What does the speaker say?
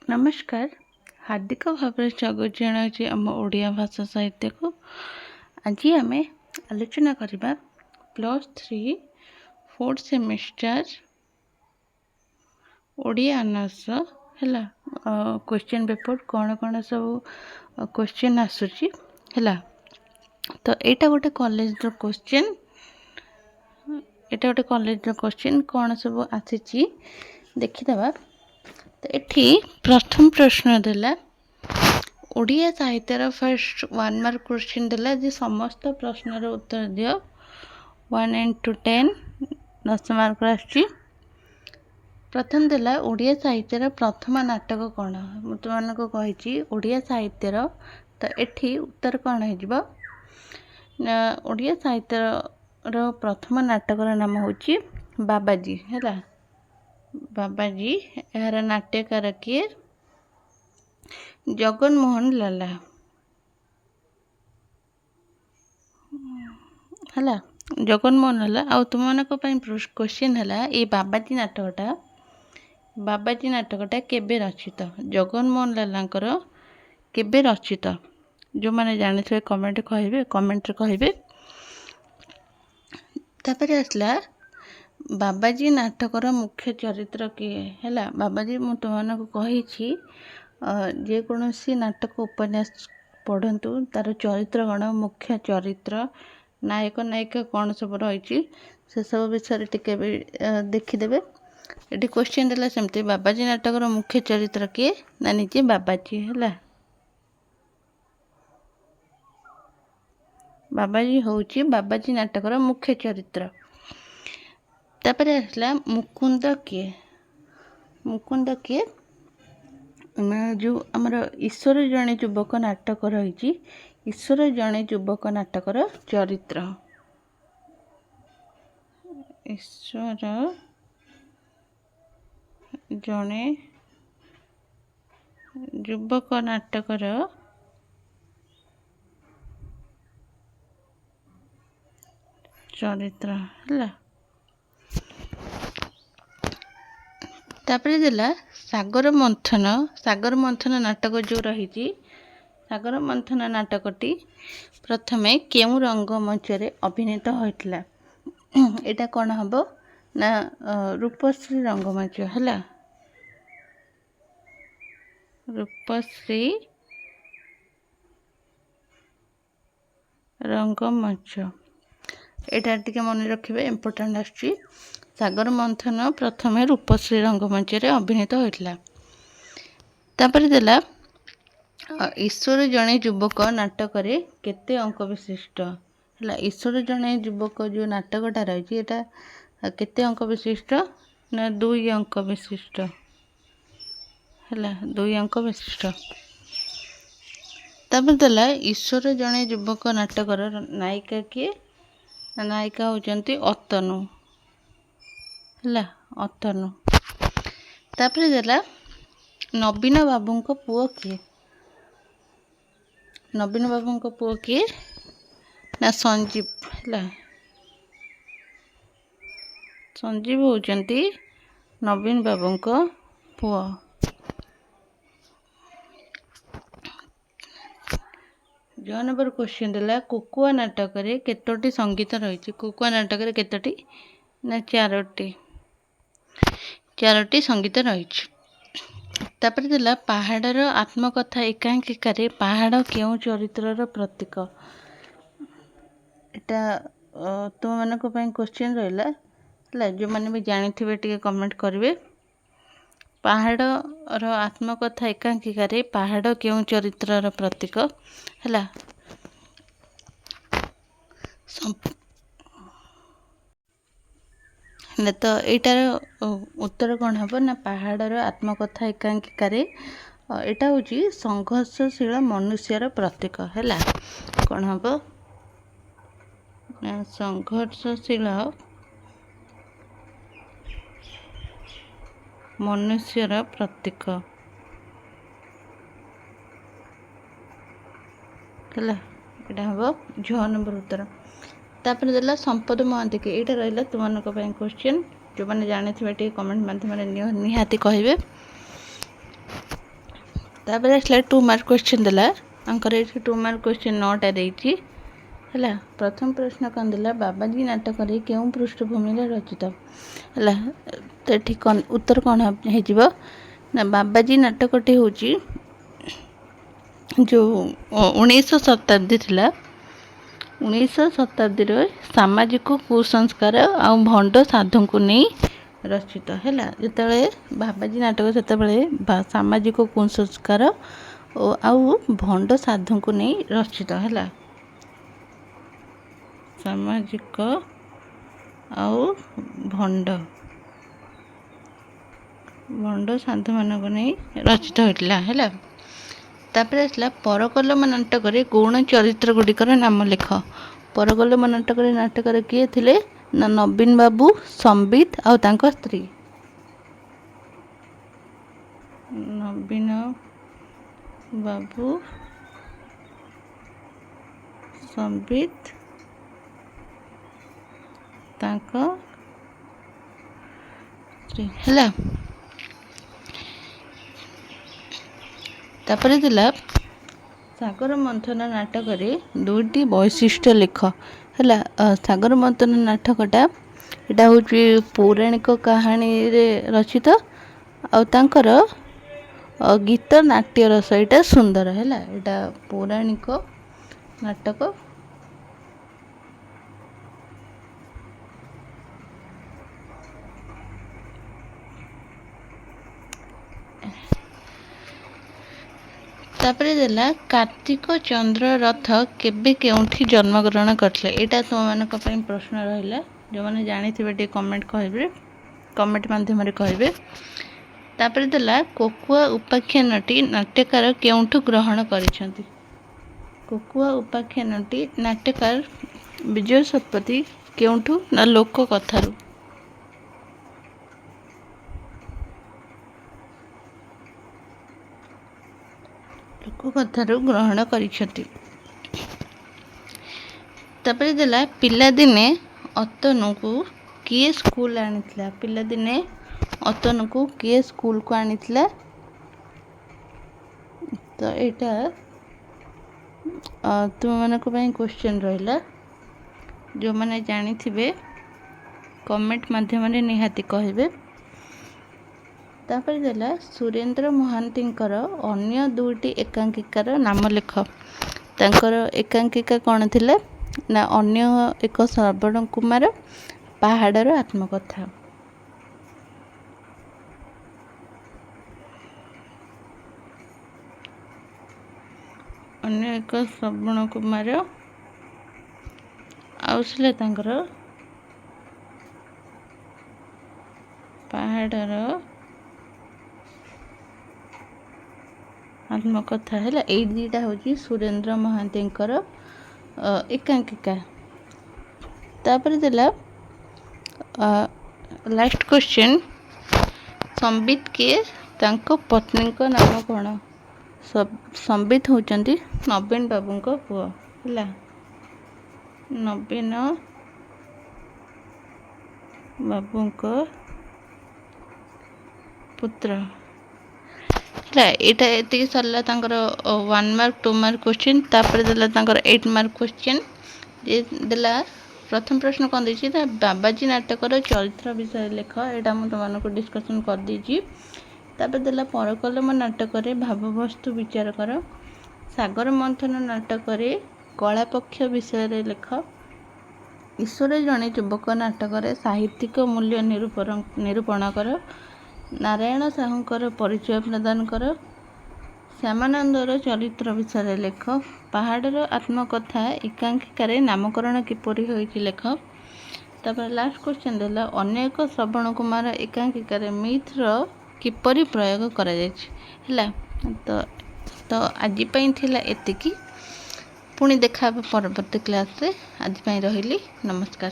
नमस्कार। हार्दिक भाव स्वागत जनाऊँ आम ओडिया भाषा साहित्य को। आज आम आलोचना करवा +3 4th सेमेस्टर ओडिया ऑनर्स है क्वेश्चन पेपर कौन कौन सब क्वेश्चन आसूची है। तो यहाँ गोटे कॉलेज क्वेश्चन कौन सब आसी देखीदे। तो ये प्रथम प्रश्न देला ओडिया साहित्यर फर्स्ट 1 मार्क क्वेश्चन देला जे समस्त प्रश्नर उत्तर दियो 1 and to 10 10 मार्क आछि। प्रथम देला ओडिया साहित्यर प्रथम नाटक कौन तुम को कही ओडिया साहित्यर। तो ये उत्तर कौन हो ओडिया साहित्यर प्रथम नाटकर नाम हूँ बाबाजी है। बाबाजी यार नाट्यकार किए जगन मोहन लाला है। जगन मोहन लाला आ तुम मान क्वेश्चन है ये बाबाजी नाटकटा केबे रचित जगन मोहन लालांकर केबे रचित जो मैंने जानी थे कमेंट कहे। तापर आसला बाबाजी नाटकर मुख्य चरित्र किए है। बाबाजी मु तुमको कही जेकोसी नाटक उपन्यास पढ़ंतु तार चरित्र गण मुख्य चरित्र नायक नायिका कौन सब रही से सब विषय टिके देखीदे। ये क्वेश्चन देला सेमती बाबाजी नाटकर मुख्य चरित्र किए ना निजे बाबाजी है। बाबाजी हूँ बाबाजी नाटकर मुख्य चरित्र। तापर आसला मुकुंद किए जो आमर ईश्वर जड़े युवक नाटक रही ईश्वर जड़े युवक नाटकर चरित्र ईश्वर जड़े युवक नाटकर चरित्र है। तापर देला सागर मंथन नाटक जो रही सागर मंथन नाटकटी प्रथमे केउ रंगमंच रे अभिनीत होइतला एटा कौन हम ना रूपश्री रंगमंच है। रूपश्री रंगमंच यहाँ टे मन रखिए इम्पोर्टाट आसुची सागर मंथन प्रथमे रूपश्री रंगमंच रे अभिनीत होइतला। तापर देला ईश्वर जड़े युवक नाटक केते अंक विशिष्ट है। ईश्वर जड़े युवक जो नाटकटा रही है केते अंक विशिष्ट ना 2 अंक विशिष्ट है 2 अंक विशिष्ट। तापर देला ईश्वर जड़े युवक नाटकर नायिका किए नायिका होचंती अतनु है अतनु। तापर देला नवीन बाबू पुओ किए नवीन बाबू पुओ किए ना संजीव है। संजीव होचंती नवीन बाबू पुओ। जो नंबर क्वेश्चन देला कुकुआ नाटक रे केतोटी संगीत रही कुकुआ नाटक रे केतोटी ना 4टी संगीत रही। तापर देला पहाड़र आत्मकथा एकांकिकार पहाड़ क्यों चरित्रर प्रतीक यहाँ तुम मान क्वेश्चन रहा जो मैंने भी जानी थे कमेंट करेंगे। पहाड़र आत्मकथा एकांकिकार पहाड़ क्यों चरित्रर प्रतीक है। तो यार उत्तर कौन हम ना पहाड़र आत्मकथा एकांकिकार यहाँ हूँ संघर्षशील मनुष्यर प्रतीक है। कौन हम ना संघर्षशील मनुष्यर प्रतीक है। यहाँ हम 6 नंबर उत्तर। तापर देला संपद महांती के यहाँ रहा तुम क्वेश्चन जो मैंने जानी थे कमेंट माध्यम निहाती कहे। तापर आसला 2 मार्क क्वेश्चन देला आंकर ये 2 मार्क क्वेश्चन 9टा देइछि हला। प्रथम प्रश्न कौन देला बाबाजी नाटक केउं पृष्ठभूमि रचित हला। तो ठीक उत्तर कौन हो ना बाबाजी नाटकटी हूँ जो 19 शताब्दी थिला 19 शताब्दी सामाजिक कुसंस्कार आ भंड साधु को नहीं रचित है जिते बाबाजी नाटक से सामाजिक कुसंस्कार आउ भंड साधु को नहीं रचित है सामाजिक आउ भंड भंड साधु मान को नहीं रचित होता है। तापर आसला परकलम नाटक गौण चरित्र गुड़िकर नाम लेख। परकलम नाटक किए थिले ना नवीन बाबू संबित आउ तांको स्त्री नवीन बाबू संबित तांको स्त्री है। तापर दिला सागर मंथन नाटक दुईटी वैशिष्ट्य लेख है। सागर मंथन नाटकटा यहाँ हूँ पौराणिक कहानी रे रचित आंकर गीत नाट्य रस यहाँ सुंदर है। यहाँ पौराणिक नाटक तापर देला कार्तिक चंद्र रथ केबे केउठी जन्मग्रहण करथिले। एटा तुमମାନଙ୍କ ପାଇଁ प्रश्न रहिला जो माने जानि थिबे टे कमेंट कहबे कमेंट माध्यम रे कहबे। तापर देला कोकुआ उपाख्यानटी नाट्यकार केउठु ग्रहण करिसंती। कोकुआ उपाख्यानटी नाट्यकार विजय शतपथी केउठु ना लोक कथारू लोक कथारू ग्रहण करिसंती। तापर देला पिलादिने अतनु को किए स्कूल आनिथिला। पिलादिने अतनु को किए स्कूल को आनिथिला। तो एटा तुम मानको ପାଇଁ क्वेश्चन रहिला जो माने जानि थिबे कमेंट माध्यम रे निहाती कहबे। तापर देला सुरेंद्र महांतींकर अन्य दुईटी एकांकिकार नाम लेख। तांकर एकांकिका कौन थिला ना अन्य एक श्रवण कुमार पहाड़र आत्मकथा। अन्य एक श्रवण कुमार आउसले तांकर पहाड़र आत्मकथा है। यही दुईटा हूँ सुरेंद्र महांतींकर एकांकिका। तापर देला लास्ट क्वेश्चन संबित के तांको पत्नी को नाम कौन। संबित होचंती नवीन बाबू को पुओ है। नवीन बाबू को पुत्र है। ये सरला 1 मार्क 2 मार्क क्वेश्चन। तापर देला 8 मार्क क्वेश्चन देला। प्रथम प्रश्न कौन देछि ना बाबाजी नाटकर चरित्र विषय लेख। एटा हम तुमको डिस्कशन कर दीजिए। तापर देला परकलम नाटक भाववस्तु विचार कर। सागर मंथन नाटक कलापक्ष विषय लेख। ईश्वर जड़े युवक नाटक साहित्यिक मूल्य निरूपण कर। नारायण साहूकर परिचय प्रदान कर। श्यामानंदर चरित्र विषय लेख। पहाड़र आत्मकथा एकांकिकार नामकरण किपरि होइछि लेख। तापर लास्ट क्वेश्चन देला अन्य एक श्रवण कुमार एकांकिकार मिथ्र किपरि प्रयोग करा जायछि हैला। तो आज पई थिला एतिकी। पुणी देखा परवर्ती क्लास रे। आज पई रहिली नमस्कार।